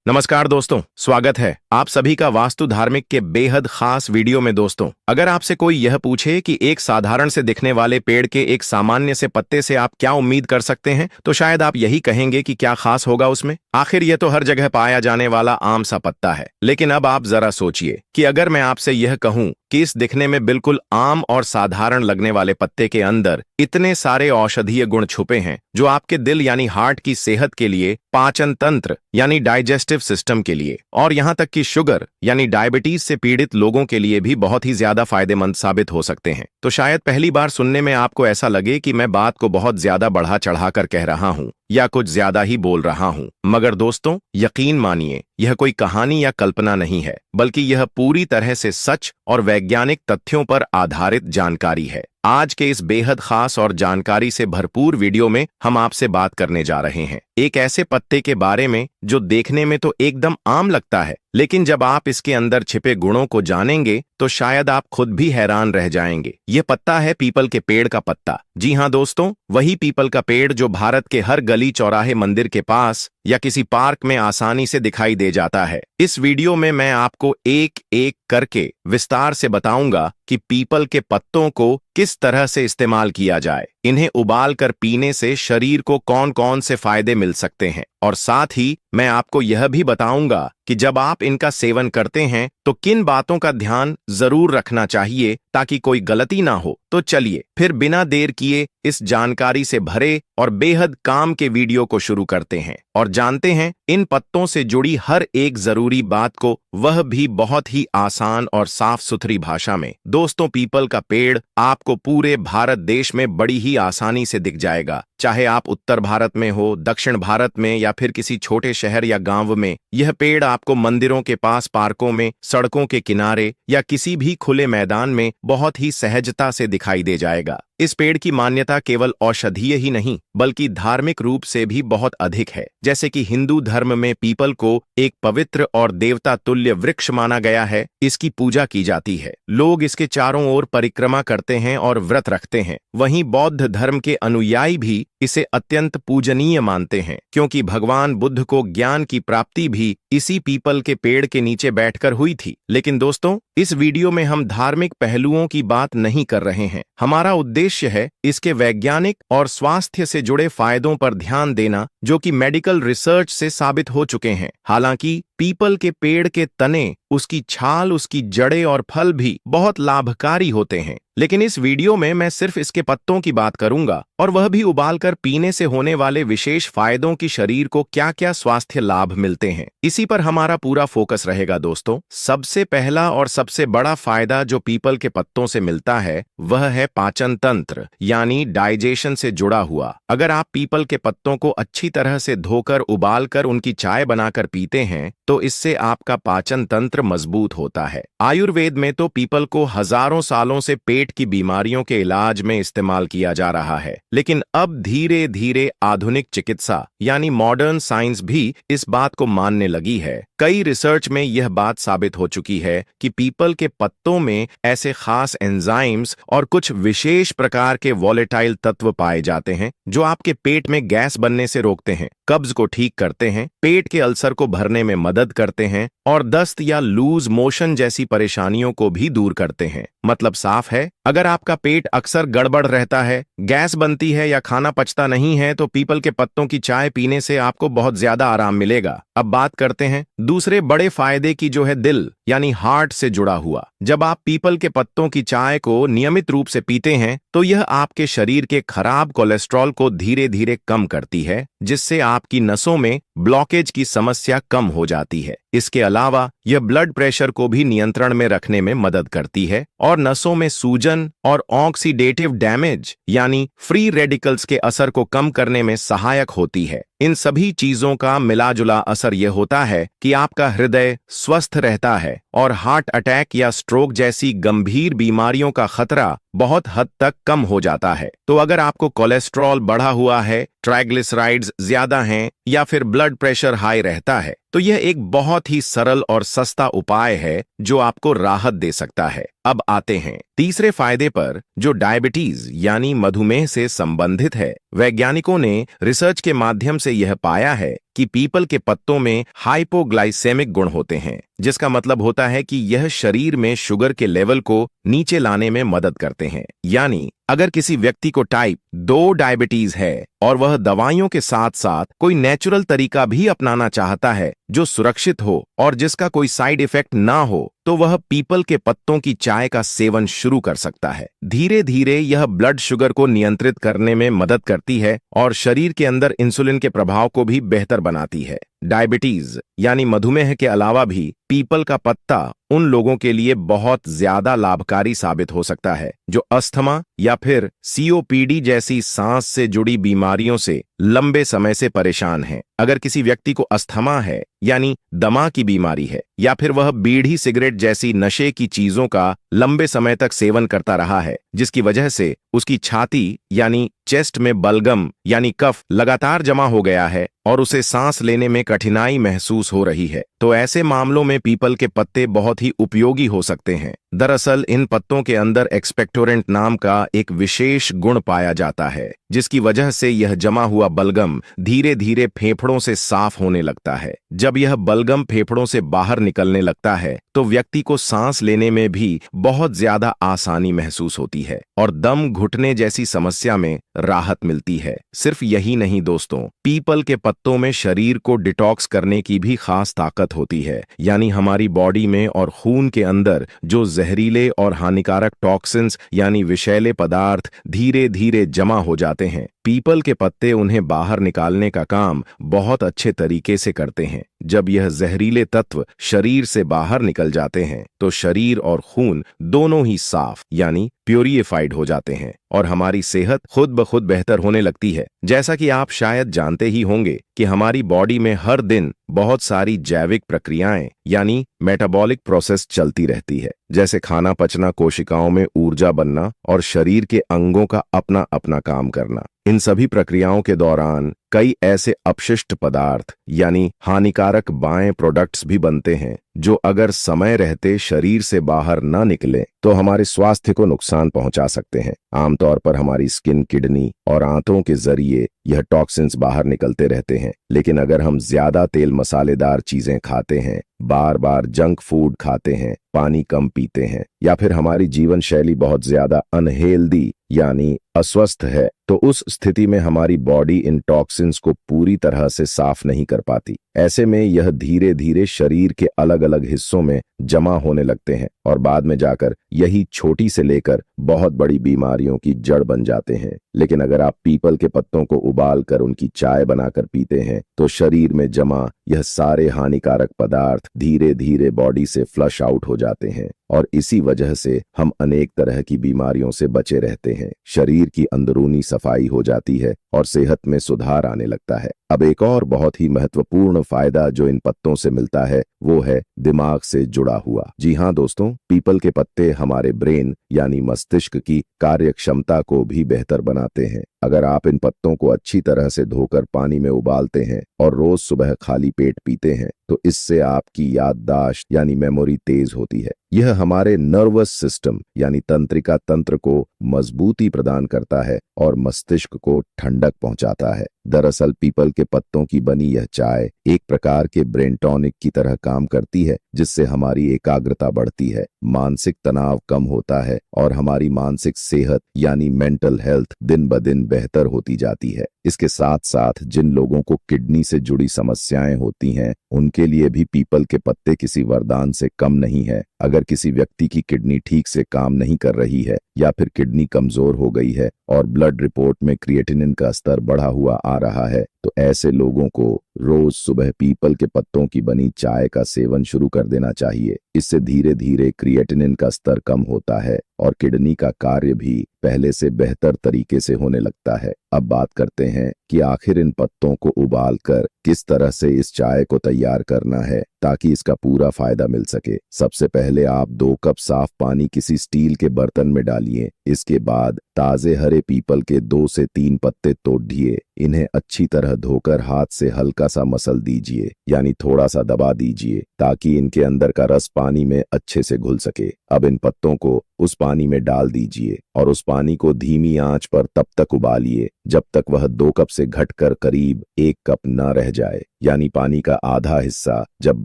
नमस्कार दोस्तों, स्वागत है आप सभी का वास्तु धार्मिक के बेहद खास वीडियो में। दोस्तों, अगर आपसे कोई यह पूछे कि एक साधारण से दिखने वाले पेड़ के एक सामान्य से पत्ते से आप क्या उम्मीद कर सकते हैं, तो शायद आप यही कहेंगे कि क्या खास होगा उसमें। आखिर यह तो हर जगह पाया जाने वाला आम सा पत्ता है। लेकिन अब आप जरा सोचिए कि अगर मैं आपसे यह कहूं कि इस दिखने में बिल्कुल आम और साधारण लगने वाले पत्ते के अंदर इतने सारे औषधीय गुण छुपे हैं जो आपके दिल यानी हार्ट की सेहत के लिए, पाचन तंत्र यानी डाइजेस्टिव सिस्टम के लिए और यहां तक कि शुगर यानी डायबिटीज से पीड़ित लोगों के लिए भी बहुत ही ज्यादा फायदेमंद साबित हो सकते हैं, तो शायद पहली बार सुनने में आपको ऐसा लगे कि मैं बात को बहुत ज्यादा बढ़ा चढ़ाकर कह रहा हूं या कुछ ज्यादा ही बोल रहा हूं। मगर दोस्तों, यकीन मानिए, यह कोई कहानी या कल्पना नहीं है, बल्कि यह पूरी तरह से सच और वैज्ञानिक तथ्यों पर आधारित जानकारी है। आज के इस बेहद खास और जानकारी से भरपूर वीडियो में हम आपसे बात करने जा रहे हैं एक ऐसे पत्ते के बारे में जो देखने में तो एकदम आम लगता है, लेकिन जब आप इसके अंदर छिपे गुणों को जानेंगे तो शायद आप खुद भी हैरान रह जाएंगे। यह पत्ता है पीपल के पेड़ का पत्ता। जी हां दोस्तों, वही पीपल का पेड़ जो भारत के हर गली चौराहे, मंदिर के पास या किसी पार्क में आसानी से दिखाई दे जाता है। इस वीडियो में मैं आपको एक एक करके विस्तार से बताऊंगा कि पीपल के पत्तों को किस तरह से इस्तेमाल किया जाए, इन्हें उबाल कर पीने से शरीर को कौन कौन से फायदे मिल सकते हैं, और साथ ही मैं आपको यह भी बताऊंगा कि जब आप इनका सेवन करते हैं तो किन बातों का ध्यान जरूर रखना चाहिए ताकि कोई गलती ना हो। तो चलिए फिर बिना देर किए इस जानकारी से भरे और बेहद काम के वीडियो को शुरू करते हैं और जानते हैं इन पत्तों से जुड़ी हर एक जरूरी बात को, वह भी बहुत ही आसान और साफ सुथरी भाषा में। दोस्तों, पीपल का पेड़ आपको पूरे भारत देश में बड़ी ही आसानी से दिख जाएगा, चाहे आप उत्तर भारत में हो, दक्षिण भारत में या फिर किसी छोटे शहर या गांव में। यह पेड़ आपको मंदिरों के पास, पार्कों में, सड़कों के किनारे या किसी भी खुले मैदान में बहुत ही सहजता से दिखाई दे जाएगा। इस पेड़ की मान्यता केवल औषधीय ही नहीं बल्कि धार्मिक रूप से भी बहुत अधिक है। जैसे कि हिंदू धर्म में पीपल को एक पवित्र और देवता तुल्य वृक्ष माना गया है, इसकी पूजा की जाती है, लोग इसके चारों ओर परिक्रमा करते हैं और व्रत रखते हैं। वहीं बौद्ध धर्म के अनुयायी भी इसे अत्यंत पूजनीय मानते हैं, क्योंकि भगवान बुद्ध को ज्ञान की प्राप्ति भी इसी पीपल के पेड़ के नीचे बैठकर हुई थी। लेकिन दोस्तों, इस वीडियो में हम धार्मिक पहलुओं की बात नहीं कर रहे हैं। हमारा उद्देश्य है इसके वैज्ञानिक और स्वास्थ्य से जुड़े फायदों पर ध्यान देना, जो कि मेडिकल रिसर्च से साबित हो चुके हैं। हालांकि पीपल के पेड़ के तने, उसकी छाल, उसकी जड़ें और फल भी बहुत लाभकारी होते हैं, लेकिन इस वीडियो में मैं सिर्फ इसके पत्तों की बात करूंगा, और वह भी उबालकर पीने से होने वाले विशेष फायदों की शरीर को क्या क्या स्वास्थ्य लाभ मिलते हैं, इसी पर हमारा पूरा फोकस रहेगा। दोस्तों, सबसे पहला और सबसे बड़ा फायदा जो पीपल के पत्तों से मिलता है वह है पाचन तंत्र यानी डाइजेशन से जुड़ा हुआ। अगर आप पीपल के पत्तों को अच्छी तरह से धोकर, उबालकर उनकी चाय बनाकर पीते हैं तो इससे आपका पाचन तंत्र मजबूत होता है। आयुर्वेद में तो पीपल को हजारों सालों से पेट की बीमारियों के इलाज में इस्तेमाल किया जा रहा है, लेकिन अब धीरे धीरे आधुनिक चिकित्सा यानी मॉडर्न साइंस भी इस बात को मानने लगी है। कई रिसर्च में यह बात साबित हो चुकी है कि पीपल के पत्तों में ऐसे खास एंजाइम्स और कुछ विशेष प्रकार के वॉलेटाइल तत्व पाए जाते हैं जो आपके पेट में गैस बनने से रोकते हैं, कब्ज को ठीक करते हैं, पेट के अल्सर को भरने में मदद करते हैं और दस्त या लूज मोशन जैसी परेशानियों को भी दूर करते हैं। मतलब साफ है, अगर आपका पेट अक्सर गड़बड़ रहता है, गैस बनती है या खाना पचता नहीं है, तो पीपल के पत्तों की चाय पीने से आपको बहुत ज्यादा आराम मिलेगा। अब बात करते हैं दूसरे बड़े फायदे की, जो है दिल यानी हार्ट से जुड़ा हुआ। जब आप पीपल के पत्तों की चाय को नियमित रूप से पीते हैं तो यह आपके शरीर के खराब कोलेस्ट्रॉल को धीरे धीरे कम करती है, जिससे आपकी नसों में ब्लॉकेज की समस्या कम हो जाती है। इसके अलावा यह ब्लड प्रेशर को भी नियंत्रण में रखने में मदद करती है और नसों में सूजन और ऑक्सीडेटिव डैमेज यानी फ्री रेडिकल्स के असर को कम करने में सहायक होती है। इन सभी चीजों का मिलाजुला असर यह होता है कि आपका हृदय स्वस्थ रहता है और हार्ट अटैक या स्ट्रोक जैसी गंभीर बीमारियों का खतरा बहुत हद तक कम हो जाता है। तो अगर आपको कोलेस्ट्रॉल बढ़ा हुआ है, ट्राइग्लिसराइड्स ज्यादा हैं या फिर ब्लड प्रेशर हाई रहता है, तो यह एक बहुत ही सरल और सस्ता उपाय है जो आपको राहत दे सकता है। अब आते हैं तीसरे फायदे पर, जो डायबिटीज यानी मधुमेह से संबंधित है। वैज्ञानिकों ने रिसर्च के माध्यम से यह पाया है कि पीपल के पत्तों में हाइपोग्लाइसेमिक गुण होते हैं, जिसका मतलब होता है कि यह शरीर में शुगर के लेवल को नीचे लाने में मदद करते हैं। यानी अगर किसी व्यक्ति को टाइप 2 डायबिटीज है और वह दवाइयों के साथ साथ कोई नेचुरल तरीका भी अपनाना चाहता है जो सुरक्षित हो और जिसका कोई साइड इफेक्ट ना हो, तो वह पीपल के पत्तों की चाय का सेवन शुरू कर सकता है। धीरे धीरे यह ब्लड शुगर को नियंत्रित करने में मदद करती है और शरीर के अंदर इंसुलिन के प्रभाव को भी बेहतर बनाती है। डायबिटीज यानी मधुमेह के अलावा भी पीपल का पत्ता उन लोगों के लिए बहुत ज्यादा लाभकारी साबित हो सकता है जो अस्थमा या फिर सीओपीडी जैसी सांस से जुड़ी बीमारियों से लंबे समय से परेशान हैं। अगर किसी व्यक्ति को अस्थमा है यानी दमा की बीमारी है या फिर वह बीड़ी सिगरेट जैसी नशे की चीजों का लंबे समय तक सेवन करता रहा है, जिसकी वजह से उसकी छाती यानी चेस्ट में बलगम यानी कफ लगातार जमा हो गया है और उसे सांस लेने में कठिनाई महसूस हो रही है, तो ऐसे मामलों में पीपल के पत्ते बहुत ही उपयोगी हो सकते हैं। दरअसल इन पत्तों के अंदर एक्सपेक्टोरेंट नाम का एक विशेष गुण पाया जाता है, जिसकी वजह से यह जमा हुआ बलगम धीरे धीरे फेफड़ों से साफ होने लगता है। जब यह बलगम फेफड़ों से बाहर निकलने लगता है तो व्यक्ति को सांस लेने में भी बहुत ज्यादा आसानी महसूस होती है और दम घुटने जैसी समस्या में राहत मिलती है। सिर्फ यही नहीं दोस्तों, पीपल के पत्तों में शरीर को डिटॉक्स करने की भी खास ताकत होती है। यानी हमारी बॉडी में और खून के अंदर जो जहरीले और हानिकारक टॉक्सिन्स यानी विषैले पदार्थ धीरे धीरे जमा हो जाते हैं, पीपल के पत्ते उन्हें बाहर निकालने का काम बहुत अच्छे तरीके से करते हैं। जब यह जहरीले तत्व शरीर से बाहर निकल जाते हैं तो शरीर और खून दोनों ही साफ यानी प्योरीफाइड हो जाते हैं और हमारी सेहत खुद ब खुद बेहतर होने लगती है। जैसा कि आप शायद जानते ही होंगे कि हमारी बॉडी में हर दिन बहुत सारी जैविक प्रक्रियाएं यानी मेटाबॉलिक प्रोसेस चलती रहती है, जैसे खाना पचना, कोशिकाओं में ऊर्जा बनना और शरीर के अंगों का अपना अपना काम करना। इन सभी प्रक्रियाओं के दौरान कई ऐसे अपशिष्ट पदार्थ यानी हानिकारक बाएं प्रोडक्ट्स भी बनते हैं जो अगर समय रहते शरीर से बाहर ना निकले तो हमारे स्वास्थ्य को नुकसान पहुंचा सकते हैं। आमतौर पर हमारी स्किन, किडनी और आंतों के जरिए यह टॉक्सिन्स बाहर निकलते रहते हैं, लेकिन अगर हम ज्यादा तेल मसालेदार चीजें खाते हैं, बार बार जंक फूड खाते हैं, पानी कम पीते हैं या फिर हमारी जीवन शैली बहुत ज्यादा अनहेल्दी यानी अस्वस्थ है, तो उस स्थिति में हमारी बॉडी इन टॉक्सिन्स को पूरी तरह से साफ नहीं कर पाती। ऐसे में यह धीरे धीरे शरीर के अलग अलग हिस्सों में जमा होने लगते हैं और बाद में जाकर यही छोटी से लेकर बहुत बड़ी बीमारियों की जड़ बन जाते हैं। लेकिन अगर आप पीपल के पत्तों को उबाल कर उनकी चाय बनाकर पीते हैं तो शरीर में जमा यह सारे हानिकारक पदार्थ धीरे धीरे बॉडी से फ्लश आउट हो जाते हैं और इसी वजह से हम अनेक तरह की बीमारियों से बचे रहते हैं। शरीर की अंदरूनी सफाई हो जाती है और सेहत में सुधार आने लगता है। अब एक और बहुत ही महत्वपूर्ण फायदा जो इन पत्तों से मिलता है वो है दिमाग से जुड़ा हुआ। जी हाँ दोस्तों, पीपल के पत्ते हमारे ब्रेन यानी मस्तिष्क की कार्यक्षमता को भी बेहतर बनाते हैं। अगर आप इन पत्तों को अच्छी तरह से धोकर पानी में उबालते हैं और रोज सुबह खाली पेट पीते हैं तो इससे आपकी याददाश्त यानी मेमोरी तेज होती है। यह हमारे नर्वस सिस्टम यानी तंत्रिका तंत्र को मजबूती प्रदान करता है और मस्तिष्क को ठंडक पहुंचाता है। दरअसल पीपल के पत्तों की बनी यह चाय एक प्रकार के ब्रेन टॉनिक की तरह काम करती है, जिससे हमारी एकाग्रता बढ़ती है, मानसिक तनाव कम होता है और हमारी मानसिक सेहत यानी मेंटल हेल्थ दिन ब दिन बेहतर होती जाती है। इसके साथ साथ जिन लोगों को किडनी से जुड़ी समस्याएं होती हैं उनके लिए भी पीपल के पत्ते किसी वरदान से कम नहीं है। अगर किसी व्यक्ति की किडनी ठीक से काम नहीं कर रही है या फिर किडनी कमजोर हो गई है और ब्लड रिपोर्ट में क्रिएटिनिन का स्तर बढ़ा हुआ आ रहा है तो ऐसे लोगों को रोज सुबह पीपल के पत्तों की बनी चाय का सेवन शुरू कर देना चाहिए। इससे धीरे धीरे क्रिएटिनिन का स्तर कम होता है और किडनी का कार्य भी पहले से बेहतर तरीके से होने लगता है। अब बात करते हैं कि आखिर इन पत्तों को उबालकर किस तरह से इस चाय को तैयार करना है ताकि इसका पूरा फायदा मिल सके। सबसे पहले आप 2 कप साफ पानी किसी स्टील के बर्तन में डालिए। इसके बाद ताजे हरे पीपल के 2 से 3 पत्ते तोड़िए। इन्हें अच्छी तरह धोकर हाथ से हल्का सा मसल दीजिए यानी थोड़ा सा दबा दीजिए ताकि इनके अंदर का रस पानी में अच्छे से घुल सके। अब इन पत्तों को उस पानी में डाल दीजिए और उस पानी को धीमी आंच पर तब तक उबालिए जब तक वह 2 कप से घटकर करीब 1 कप न रह जाए। यानी पानी का आधा हिस्सा जब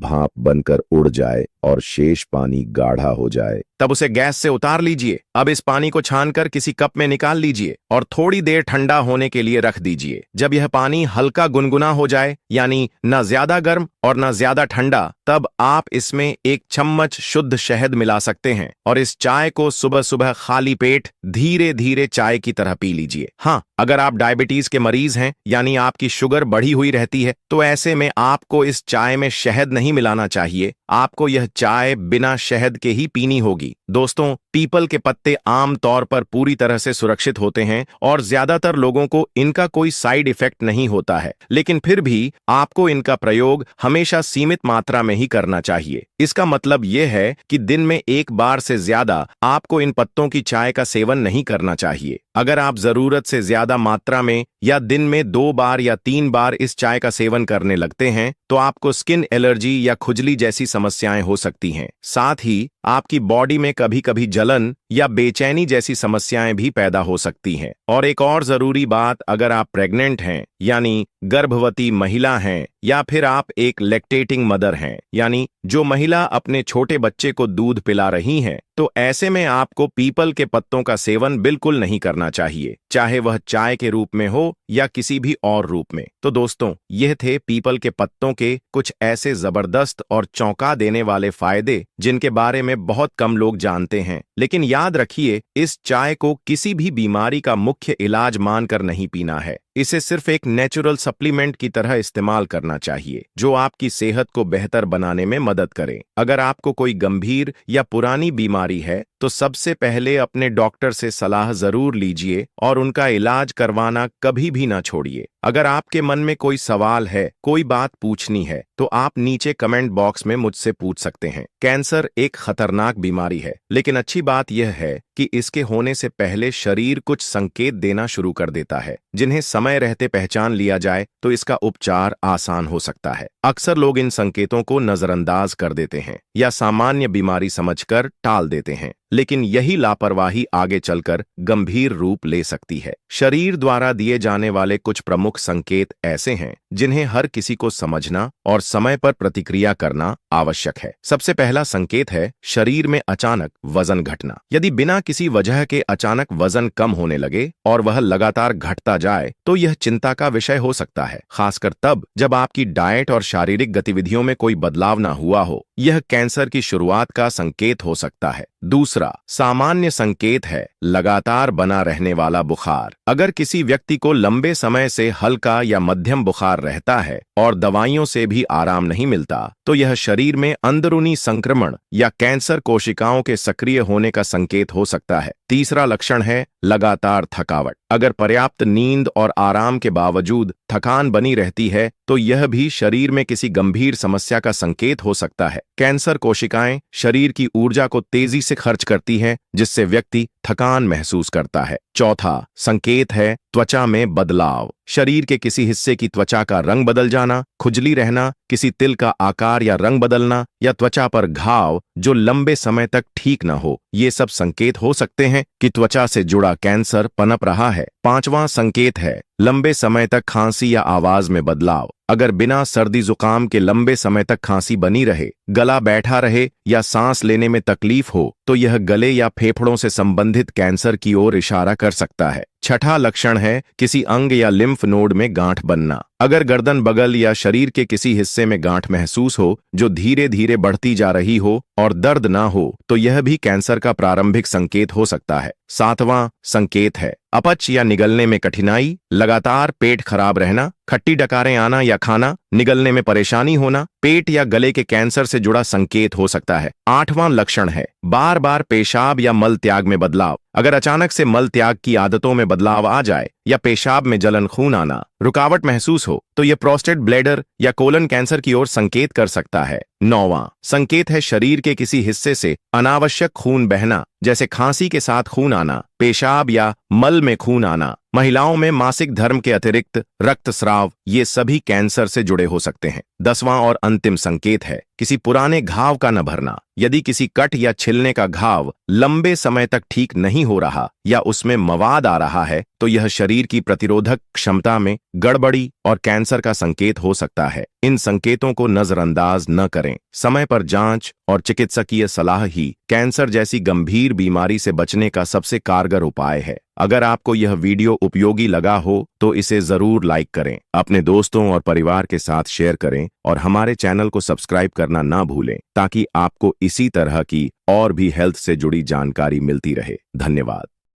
भाप बनकर उड़ जाए और शेष पानी गाढ़ा हो जाए, तब उसे गैस से उतार लीजिए। अब इस पानी को छानकर किसी कप में निकाल लीजिए और थोड़ी देर ठंडा होने के लिए रख दीजिए। जब यह पानी हल्का गुनगुना हो जाए, यानी न ज्यादा गर्म और न ज्यादा ठंडा, तब आप इसमें 1 चम्मच शुद्ध शहद मिला सकते हैं और इस चाय को सुबह सुबह खाली पेट धीरे धीरे चाय की तरह पी लीजिए। हाँ, अगर आप डायबिटीज के मरीज हैं, यानी आपकी शुगर बढ़ी हुई रहती है, तो ऐसे में आपको इस चाय में शहद नहीं मिलाना चाहिए। आपको यह चाय बिना शहद के ही पीनी होगी। दोस्तों, पीपल के पत्ते आम तौर पर पूरी तरह से सुरक्षित होते हैं और ज्यादातर लोगों को इनका कोई साइड इफेक्ट नहीं होता है, लेकिन फिर भी आपको इनका प्रयोग हमेशा सीमित मात्रा में ही करना चाहिए। इसका मतलब यह है कि दिन में 1 बार से ज्यादा आपको इन पत्तों की चाय का सेवन नहीं करना चाहिए। अगर आप जरूरत से ज्यादा मात्रा में या दिन में 2 बार या 3 बार इस चाय का सेवन करने लगते हैं, तो आपको स्किन एलर्जी या खुजली जैसी समस्याएं हो सकती हैं। साथ ही आपकी बॉडी में कभी कभी जलन या बेचैनी जैसी समस्याएं भी पैदा हो सकती हैं। और एक और जरूरी बात, अगर आप प्रेग्नेंट हैं, यानी गर्भवती महिला हैं, या फिर आप एक लैक्टेटिंग मदर हैं, यानी जो महिला अपने छोटे बच्चे को दूध पिला रही हैं, तो ऐसे में आपको पीपल के पत्तों का सेवन बिल्कुल नहीं करना चाहिए, चाहे वह चाय के रूप में हो या किसी भी और रूप में। तो दोस्तों, यह थे पीपल के पत्तों के कुछ ऐसे जबरदस्त और चौंका देने वाले फायदे जिनके बारे में बहुत कम लोग जानते हैं। लेकिन याद रखिए, इस चाय को किसी भी बीमारी का मुख्य इलाज मानकर नहीं पीना है। इसे सिर्फ एक नेचुरल सप्लीमेंट की तरह इस्तेमाल करना चाहिए, जो आपकी सेहत को बेहतर बनाने में मदद करे। अगर आपको कोई गंभीर या पुरानी बीमारी है, तो सबसे पहले अपने डॉक्टर से सलाह जरूर लीजिए और उनका इलाज करवाना कभी भी ना छोड़िए। अगर आपके मन में कोई सवाल है, कोई बात पूछनी है, तो आप नीचे कमेंट बॉक्स में मुझसे पूछ सकते हैं। कैंसर एक खतरनाक बीमारी है, लेकिन अच्छी बात यह है कि इसके होने से पहले शरीर कुछ संकेत देना शुरू कर देता है, जिन्हें समय रहते पहचान लिया जाए तो इसका उपचार आसान हो सकता है। अक्सर लोग इन संकेतों को नजरअंदाज कर देते हैं या सामान्य बीमारी समझकर टाल देते हैं, लेकिन यही लापरवाही आगे चलकर गंभीर रूप ले सकती है। शरीर द्वारा दिए जाने वाले कुछ प्रमुख संकेत ऐसे हैं जिन्हें हर किसी को समझना और समय पर प्रतिक्रिया करना आवश्यक है। सबसे पहला संकेत है शरीर में अचानक वजन घटना। यदि बिना किसी वजह के अचानक वजन कम होने लगे और वह लगातार घटता जाए, तो यह चिंता का विषय हो सकता है, खासकर तब जब आपकी डाइट और शारीरिक गतिविधियों में कोई बदलाव ना हुआ हो। यह कैंसर की शुरुआत का संकेत हो सकता है। दूसरा सामान्य संकेत है लगातार बना रहने वाला बुखार। अगर किसी व्यक्ति को लंबे समय से हल्का या मध्यम बुखार रहता है और दवाइयों से भी आराम नहीं मिलता, तो यह शरीर में अंदरूनी संक्रमण या कैंसर कोशिकाओं के सक्रिय होने का संकेत हो सकता है। तीसरा लक्षण है लगातार थकावट। अगर पर्याप्त नींद और आराम के बावजूद थकान बनी रहती है, तो यह भी शरीर में किसी गंभीर समस्या का संकेत हो सकता है। कैंसर कोशिकाएं शरीर की ऊर्जा को तेजी से खर्च करती हैं, जिससे व्यक्ति थकान महसूस करता है। चौथा संकेत है त्वचा में बदलाव। शरीर के किसी हिस्से की त्वचा का रंग बदल जाना, खुजली रहना, किसी तिल का आकार या रंग बदलना, या त्वचा पर घाव जो लंबे समय तक ठीक न हो, ये सब संकेत हो सकते हैं कि त्वचा से जुड़ा कैंसर पनप रहा है। पांचवां संकेत है लंबे समय तक खांसी या आवाज में बदलाव। अगर बिना सर्दी जुकाम के लंबे समय तक खांसी बनी रहे, गला बैठा रहे या सांस लेने में तकलीफ हो, तो यह गले या फेफड़ों से संबंधित कैंसर की ओर इशारा कर सकता है। छठा लक्षण है किसी अंग या लिम्फ नोड में गांठ बनना। अगर गर्दन, बगल या शरीर के किसी हिस्से में गांठ महसूस हो जो धीरे धीरे बढ़ती जा रही हो और दर्द ना हो, तो यह भी कैंसर का प्रारंभिक संकेत हो सकता है। सातवां संकेत है अपच या निगलने में कठिनाई। लगातार पेट खराब रहना, खट्टी डकारें आना या खाना निगलने में परेशानी होना पेट या गले के कैंसर से जुड़ा संकेत हो सकता है। आठवां लक्षण है बार बार पेशाब या मल त्याग में बदलाव। अगर अचानक से मल त्याग की आदतों में बदलाव आ जाए या पेशाब में जलन, खून आना, रुकावट महसूस हो, तो यह प्रोस्टेट, ब्लैडर या कोलन कैंसर की ओर संकेत कर सकता है। नौवां संकेत है शरीर के किसी हिस्से से अनावश्यक खून बहना, जैसे खांसी के साथ खून आना, पेशाब या मल में खून आना। महिलाओं में मासिक धर्म के अतिरिक्त रक्तस्राव, ये सभी कैंसर से जुड़े हो सकते हैं। 10वां और अंतिम संकेत है किसी पुराने घाव का न भरना। यदि किसी कट या छिलने का घाव लंबे समय तक ठीक नहीं हो रहा या उसमें मवाद आ रहा है तो यह शरीर की प्रतिरोधक क्षमता में गड़बड़ी और कैंसर का संकेत हो सकता है। इन संकेतों को नजरअंदाज न करें। समय पर जांच और चिकित्सकीय सलाह ही कैंसर जैसी गंभीर बीमारी से बचने का सबसे कारगर उपाय है। अगर आपको यह वीडियो उपयोगी लगा हो तो इसे जरूर लाइक करें, अपने दोस्तों और परिवार के साथ शेयर करें और हमारे चैनल को सब्सक्राइब करना ना भूलें ताकि आपको इसी तरह की और भी हेल्थ से जुड़ी जानकारी मिलती रहे। धन्यवाद।